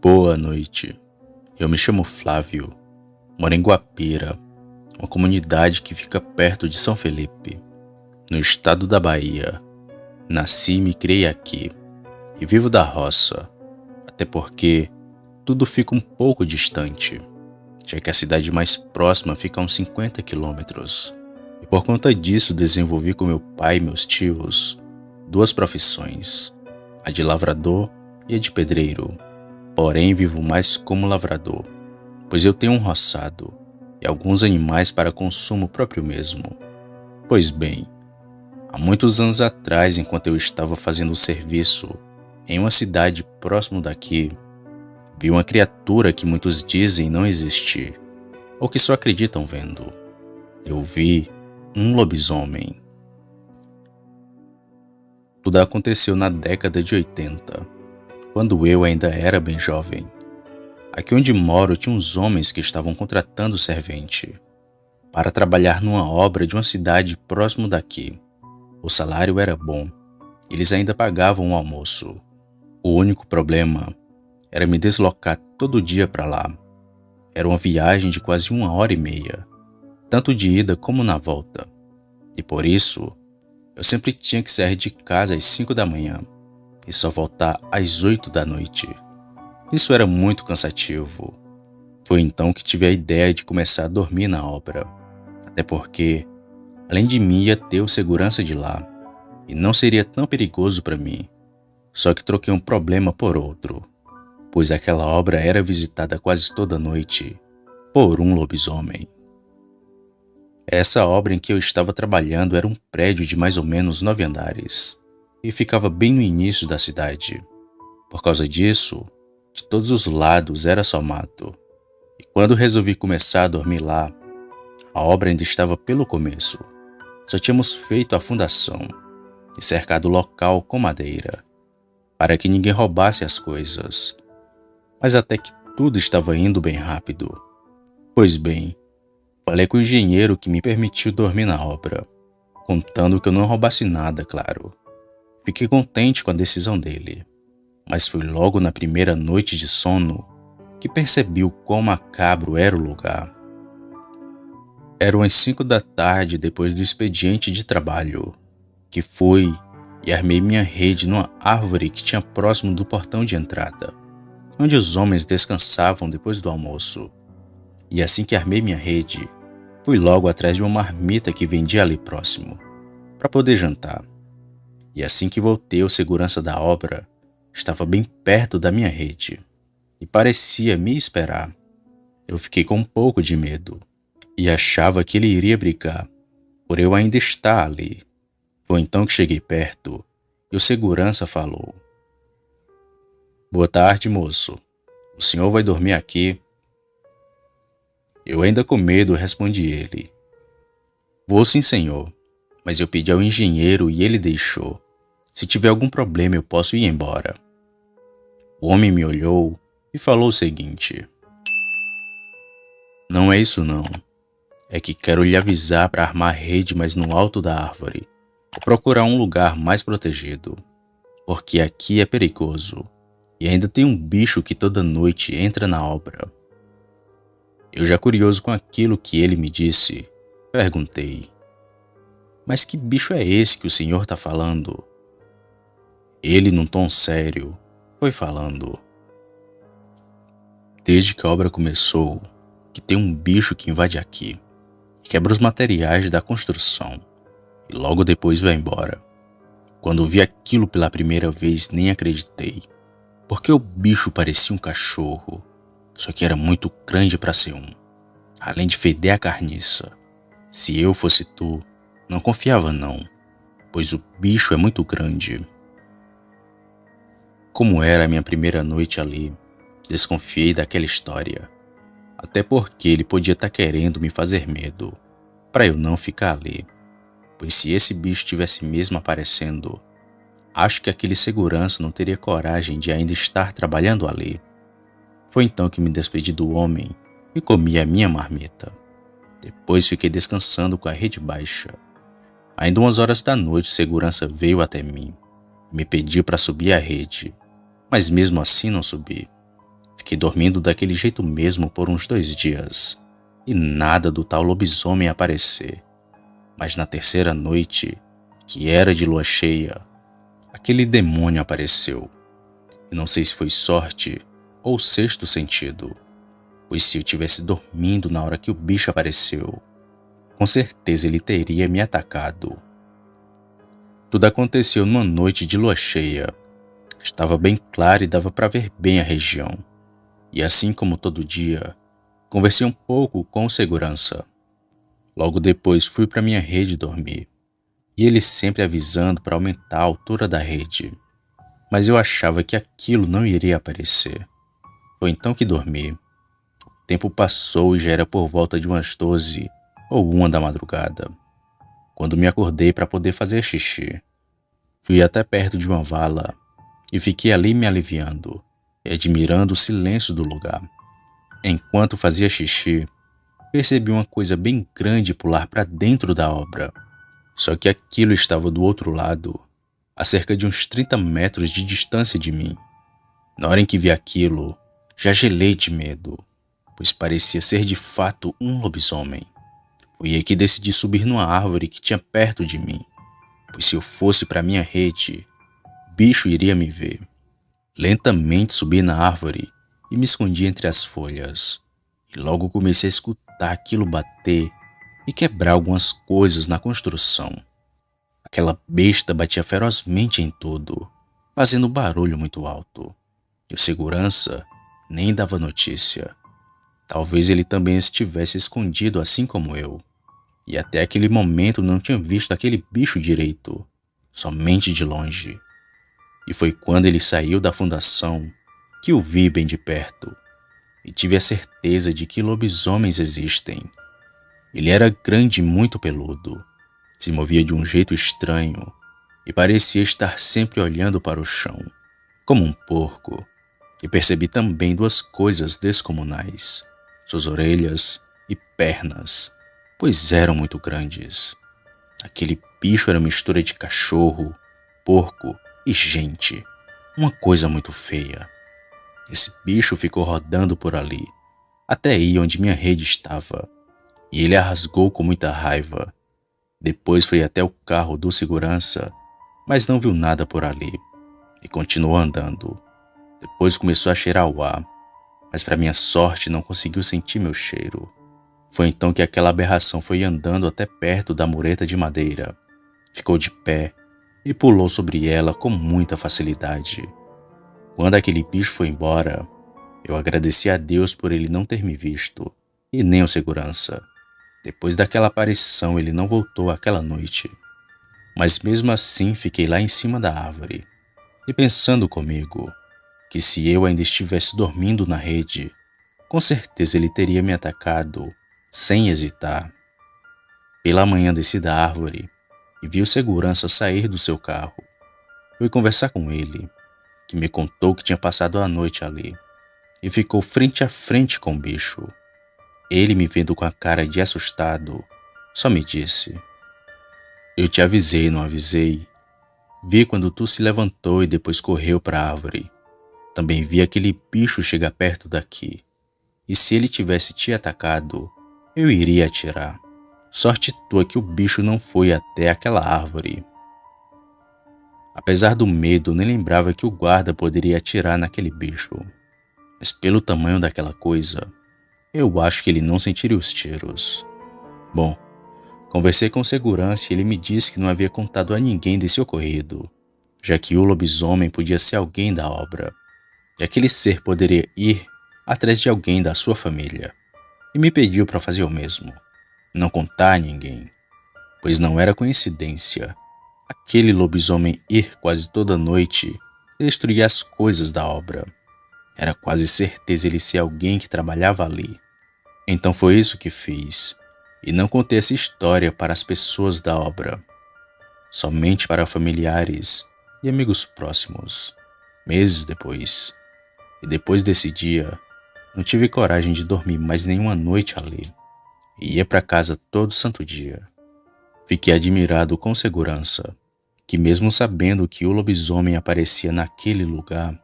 Boa noite. Eu me chamo Flávio, moro em Guapira, uma comunidade que fica perto de São Felipe, no estado da Bahia. Nasci e me criei aqui, e vivo da roça, até porque tudo fica um pouco distante, já que a cidade mais próxima fica a uns 50 quilômetros. E por conta disso desenvolvi com meu pai e meus tios duas profissões, a de lavrador e a de pedreiro. Porém, vivo mais como lavrador, pois eu tenho um roçado e alguns animais para consumo próprio mesmo. Pois bem, há muitos anos atrás, enquanto eu estava fazendo o serviço em uma cidade próximo daqui, vi uma criatura que muitos dizem não existir, ou que só acreditam vendo. Eu vi um lobisomem. Tudo aconteceu na década de 80. Quando eu ainda era bem jovem. Aqui onde moro tinha uns homens que estavam contratando servente para trabalhar numa obra de uma cidade próximo daqui. O salário era bom, eles ainda pagavam o almoço. O único problema era me deslocar todo dia para lá. Era uma viagem de quase 1h30, tanto de ida como na volta. E por isso, eu sempre tinha que sair de casa às 5 da manhã. E só voltar às 8 da noite. Isso era muito cansativo. Foi então que tive a ideia de começar a dormir na obra. Até porque, além de mim, ia ter o segurança de lá. E não seria tão perigoso para mim. Só que troquei um problema por outro. Pois aquela obra era visitada quase toda noite por um lobisomem. Essa obra em que eu estava trabalhando era um prédio de mais ou menos 9 andares. E ficava bem no início da cidade. Por causa disso, de todos os lados era só mato. E quando resolvi começar a dormir lá, a obra ainda estava pelo começo. Só tínhamos feito a fundação e cercado o local com madeira, para que ninguém roubasse as coisas. Mas até que tudo estava indo bem rápido. Pois bem, falei com o engenheiro que me permitiu dormir na obra, contando que eu não roubasse nada, claro. Fiquei contente com a decisão dele, mas foi logo na primeira noite de sono que percebi o quão macabro era o lugar. Eram as 5 da tarde depois do expediente de trabalho, que fui e armei minha rede numa árvore que tinha próximo do portão de entrada, onde os homens descansavam depois do almoço. E assim que armei minha rede, fui logo atrás de uma marmita que vendia ali próximo, para poder jantar. E assim que voltei, o segurança da obra estava bem perto da minha rede e parecia me esperar. Eu fiquei com um pouco de medo e achava que ele iria brigar, por eu ainda estar ali. Foi então que cheguei perto e o segurança falou: "Boa tarde, moço. O senhor vai dormir aqui?" Eu ainda com medo respondi ele: "Vou sim, senhor. Mas eu pedi ao engenheiro e ele deixou. Se tiver algum problema eu posso ir embora." O homem me olhou e falou o seguinte: "Não é isso não. É que quero lhe avisar para armar a rede mais no alto da árvore. Ou procurar um lugar mais protegido. Porque aqui é perigoso. E ainda tem um bicho que toda noite entra na obra." Eu já curioso com aquilo que ele me disse, perguntei: "Mas que bicho é esse que o senhor está falando?" Ele, num tom sério, foi falando: "Desde que a obra começou, que tem um bicho que invade aqui, quebra os materiais da construção e logo depois vai embora. Quando vi aquilo pela primeira vez nem acreditei, porque o bicho parecia um cachorro, só que era muito grande para ser um, além de feder a carniça. Se eu fosse tu, não confiava não, pois o bicho é muito grande." Como era a minha primeira noite ali, desconfiei daquela história, até porque ele podia estar querendo me fazer medo, para eu não ficar ali, pois se esse bicho tivesse mesmo aparecendo, acho que aquele segurança não teria coragem de ainda estar trabalhando ali. Foi então que me despedi do homem e comi a minha marmita. Depois fiquei descansando com a rede baixa. Ainda umas horas da noite o segurança veio até mim, me pediu para subir a rede, mas mesmo assim não subi. Fiquei dormindo daquele jeito mesmo por uns 2 dias, e nada do tal lobisomem aparecer. Mas na terceira noite, que era de lua cheia, aquele demônio apareceu. E não sei se foi sorte ou sexto sentido, pois se eu tivesse dormindo na hora que o bicho apareceu, com certeza ele teria me atacado. Tudo aconteceu numa noite de lua cheia. Estava bem claro e dava para ver bem a região. E assim como todo dia, conversei um pouco com o segurança. Logo depois fui para minha rede dormir, e ele sempre avisando para aumentar a altura da rede. Mas eu achava que aquilo não iria aparecer. Foi então que dormi. O tempo passou e já era por volta de umas 12 ou 1 da madrugada, quando me acordei para poder fazer xixi. Fui até perto de uma vala e fiquei ali me aliviando e admirando o silêncio do lugar. Enquanto fazia xixi, percebi uma coisa bem grande pular para dentro da obra. Só que aquilo estava do outro lado, a cerca de uns 30 metros de distância de mim. Na hora em que vi aquilo, já gelei de medo, pois parecia ser de fato um lobisomem. Foi aí que decidi subir numa árvore que tinha perto de mim, pois se eu fosse para minha rede, o bicho iria me ver. Lentamente subi na árvore e me escondi entre as folhas, e logo comecei a escutar aquilo bater e quebrar algumas coisas na construção. Aquela besta batia ferozmente em tudo, fazendo barulho muito alto, e o segurança nem dava notícia. Talvez ele também estivesse escondido assim como eu, e até aquele momento não tinha visto aquele bicho direito, somente de longe. E foi quando ele saiu da fundação que o vi bem de perto, e tive a certeza de que lobisomens existem. Ele era grande e muito peludo, se movia de um jeito estranho e parecia estar sempre olhando para o chão, como um porco. E percebi também 2 coisas descomunais: suas orelhas e pernas, pois eram muito grandes. Aquele bicho era mistura de cachorro, porco e gente, uma coisa muito feia. Esse bicho ficou rodando por ali, até aí onde minha rede estava, e ele a rasgou com muita raiva. Depois foi até o carro do segurança, mas não viu nada por ali, e continuou andando. Depois começou a cheirar o ar, mas para minha sorte não conseguiu sentir meu cheiro. Foi então que aquela aberração foi andando até perto da mureta de madeira, ficou de pé e pulou sobre ela com muita facilidade. Quando aquele bicho foi embora, eu agradeci a Deus por ele não ter me visto, e nem o segurança. Depois daquela aparição, ele não voltou aquela noite. Mas mesmo assim, fiquei lá em cima da árvore, e pensando comigo, que se eu ainda estivesse dormindo na rede, com certeza ele teria me atacado, sem hesitar. Pela manhã desci da árvore, e vi o segurança sair do seu carro. Fui conversar com ele, que me contou que tinha passado a noite ali, e ficou frente a frente com o bicho. Ele, me vendo com a cara de assustado, só me disse: "Eu te avisei, não avisei? Vi quando tu se levantou e depois correu para a árvore. Também vi aquele bicho chegar perto daqui. E se ele tivesse te atacado, eu iria atirar. Sorte tua que o bicho não foi até aquela árvore." Apesar do medo, nem lembrava que o guarda poderia atirar naquele bicho. Mas pelo tamanho daquela coisa, eu acho que ele não sentiria os tiros. Bom, conversei com o segurança e ele me disse que não havia contado a ninguém desse ocorrido, já que o lobisomem podia ser alguém da obra, e aquele ser poderia ir atrás de alguém da sua família. E me pediu para fazer o mesmo, não contar a ninguém, pois não era coincidência aquele lobisomem ir quase toda noite e destruir as coisas da obra. Era quase certeza ele ser alguém que trabalhava ali. Então foi isso que fiz, e não contei essa história para as pessoas da obra, somente para familiares e amigos próximos. Meses depois, e depois desse dia, não tive coragem de dormir mais nenhuma noite ali, e ia para casa todo santo dia. Fiquei admirado com segurança, que mesmo sabendo que o lobisomem aparecia naquele lugar,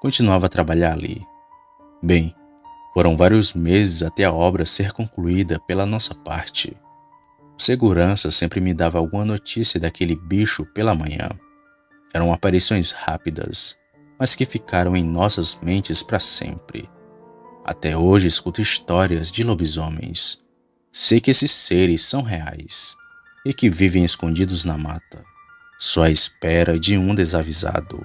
continuava a trabalhar ali, Bem, foram vários meses até a obra ser concluída pela nossa parte. O segurança sempre me dava alguma notícia daquele bicho pela manhã. Eram aparições rápidas, mas que ficaram em nossas mentes para sempre. Até hoje escuto histórias de lobisomens. Sei que esses seres são reais e que vivem escondidos na mata, só à espera de um desavisado.